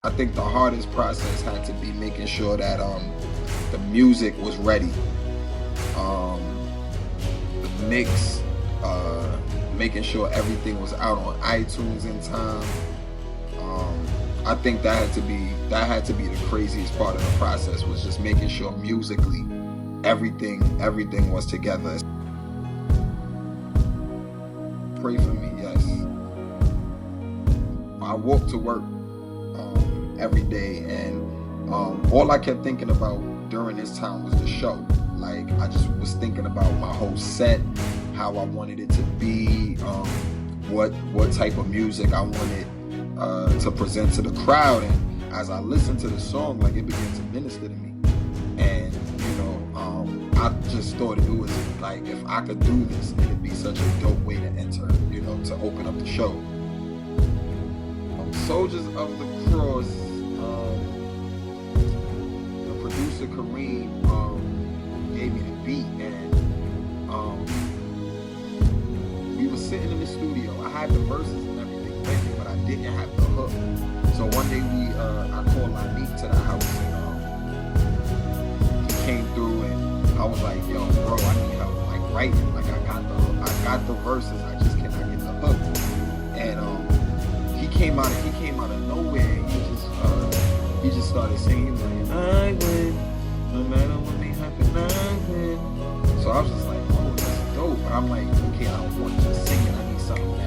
I think the hardest process had to be making sure that the music was ready, um, the mix, making sure everything was out on iTunes in time. Um, I think that had to be the craziest part of the process, was just making sure musically everything was together. Pray for me, yes. I walk to work every day, and all I kept thinking about during this time was the show. Like, I just was thinking about my whole set, how I wanted it to be, what type of music I wanted to present to the crowd. And as I listened to the song, like, it began to minister to me. And I just thought it was like, if I could do this, it'd be such a dope way to enter, to open up the show. Soldiers of the Cross, the producer Kareem gave me the beat, and we were sitting in the studio. I had the verses and everything ready, but I didn't have the hook. So one day I called Lanique to the house, and he came through, and I was like, yo, bro, I need help, like, writing. Like, I got the verses, I just cannot get the hook. And he came out of nowhere, and he just started singing, like, I win, no matter what may happen, I win. So I was just like, oh, that's dope. But I'm like, okay, I don't want to just sing it. I need something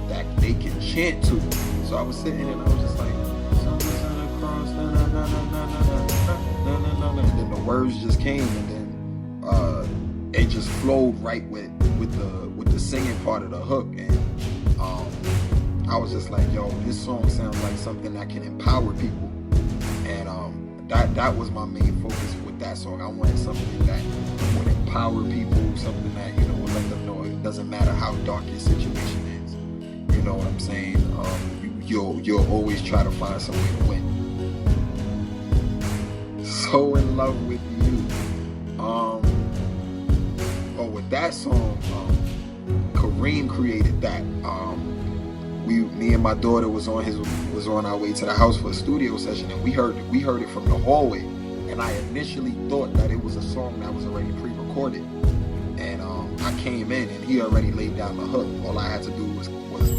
that they can chant to. So I was sitting and I was just like, something's on the cross, na na na na na na na na na, and then the words just came, and then it just flowed right with the singing part of the hook. And I was just like, yo, this song sounds like something that can empower people. And that was my main focus with that song. I wanted something that would empower people, something that, would let them know it doesn't matter how dark your situation is. You know what I'm saying? You'll always try to find some way to win. So in love with you. With that song, Kareem created that. Me and my daughter was on our way to the house for a studio session, and we heard it from the hallway. And I initially thought that it was a song that was already pre-recorded. And I came in, and he already laid down the hook. All I had to do was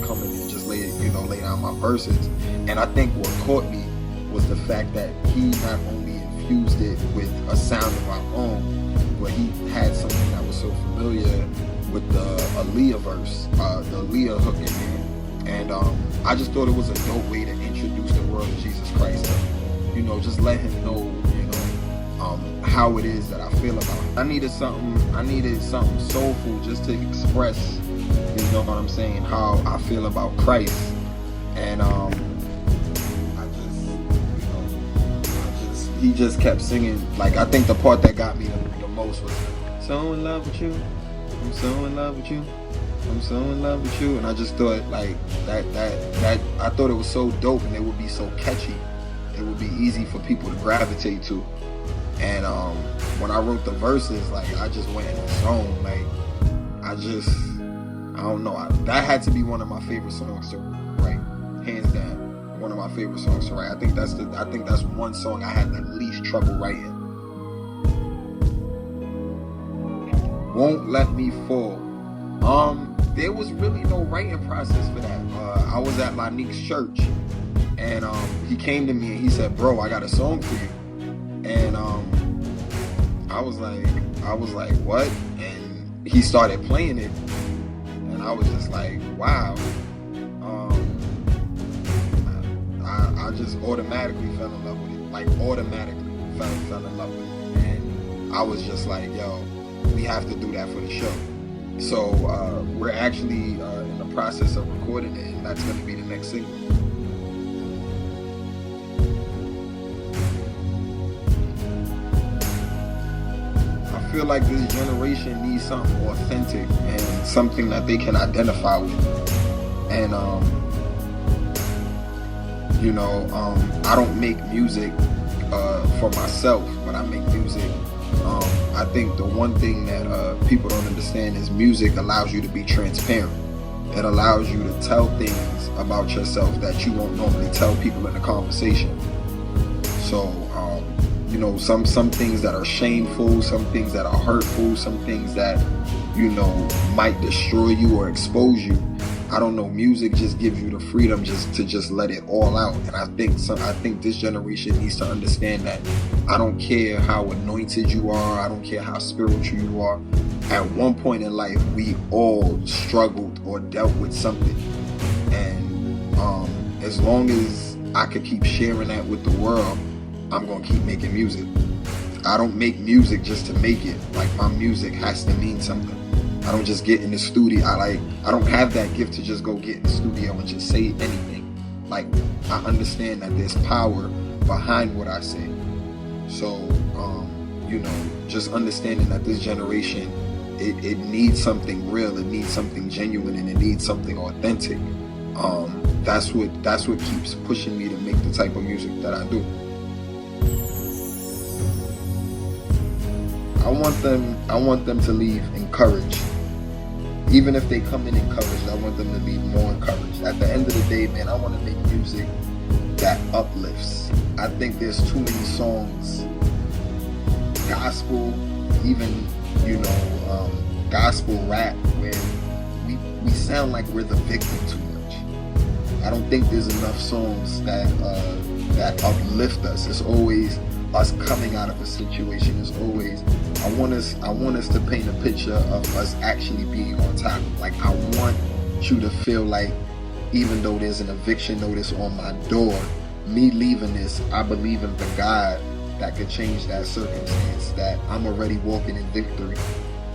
come in and just lay down my verses. And I think what caught me was the fact that he not only infused it with a sound of our own, but he had something that was so familiar with the Aaliyah verse, the Aaliyah hook in there. And I just thought it was a dope way to introduce the world to Jesus Christ. Just let him know, how it is that I feel about him. I needed something soulful just to express, what I'm saying, how I feel about Christ. And he just kept singing. Like, I think the part that got me the most was, so in love with you, I'm so in love with you, I'm so in love with you. And I just thought, like, that I thought it was so dope, and it would be so catchy. It would be easy for people to gravitate to. And when I wrote the verses, like, I just went in the zone. Like, I don't know. That had to be one of my favorite songs to write, hands down. One of my favorite songs to write. I think that's one song I had the least trouble writing. Won't Let Me Fall. There was really no writing process for that. I was at Lanique's church, and he came to me and he said, bro, I got a song for you. And I was like, what? And he started playing it, and I was just like, wow. I just automatically fell in love with it. Like, automatically fell in love with it. And I was just like, yo, we have to do that for the show. So we're actually in the process of recording it, and that's going to be the next single. I feel like this generation needs something authentic and something that they can identify with. And I don't make music for myself, but I make music. I think the one thing that people don't understand is music allows you to be transparent. It allows you to tell things about yourself that you won't normally tell people in a conversation. So, you know, some things that are shameful, some things that are hurtful, some things that, you know, might destroy you or expose you. I don't know. Music just gives you the freedom to let it all out. And I think this generation needs to understand that. I don't care how anointed you are. I don't care how spiritual you are. At one point in life, we all struggled or dealt with something. And as long as I could keep sharing that with the world, I'm going to keep making music. I don't make music just to make it. Like, my music has to mean something. I don't just get in the studio. I don't have that gift to just go get in the studio and just say anything. Like, I understand that there's power behind what I say. So, you know, just understanding that this generation, it needs something real, it needs something genuine, and it needs something authentic. That's what keeps pushing me to make the type of music that I do. I want them to leave encouraged. Even if they come in encouraged, I want them to leave more encouraged. At the end of the day, man, I want to make music that uplifts. I think there's too many songs, gospel, even, you know, gospel rap, where we sound like we're the victim too much. I don't think there's enough songs that uplift us. It's always us coming out of a situation. It's always, I want us to paint a picture of us actually being on top. Like, I want you to feel like, even though there's an eviction notice on my door, me leaving this, I believe in the God that could change that circumstance, that I'm already walking in victory.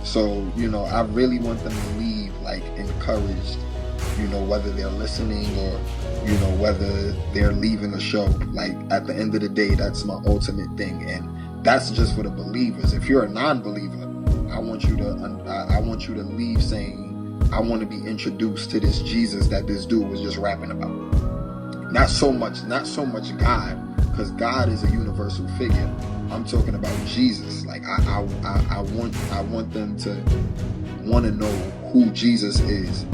So, you know, I really want them to leave, like, encouraged, you know, whether they're listening or, you know, whether they're leaving a show. Like, at the end of the day, that's my ultimate thing. And that's just for the believers. If you're a non-believer, I want you to leave saying, I want to be introduced to this Jesus that this dude was just rapping about. Not so much God, because God is a universal figure. I'm talking about Jesus. Like, I want them to want to know who Jesus is,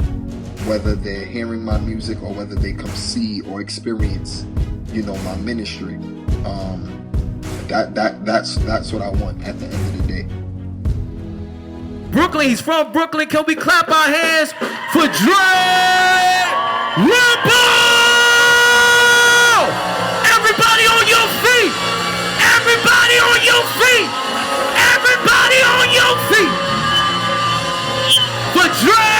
whether they're hearing my music or whether they come see or experience, you know, my ministry. That's what I want at the end of the day. Brooklyn, he's from Brooklyn. Can we clap our hands for Drerumblemuzik? Everybody on your feet! Everybody on your feet! Everybody on your feet! For Drerumblemuzik!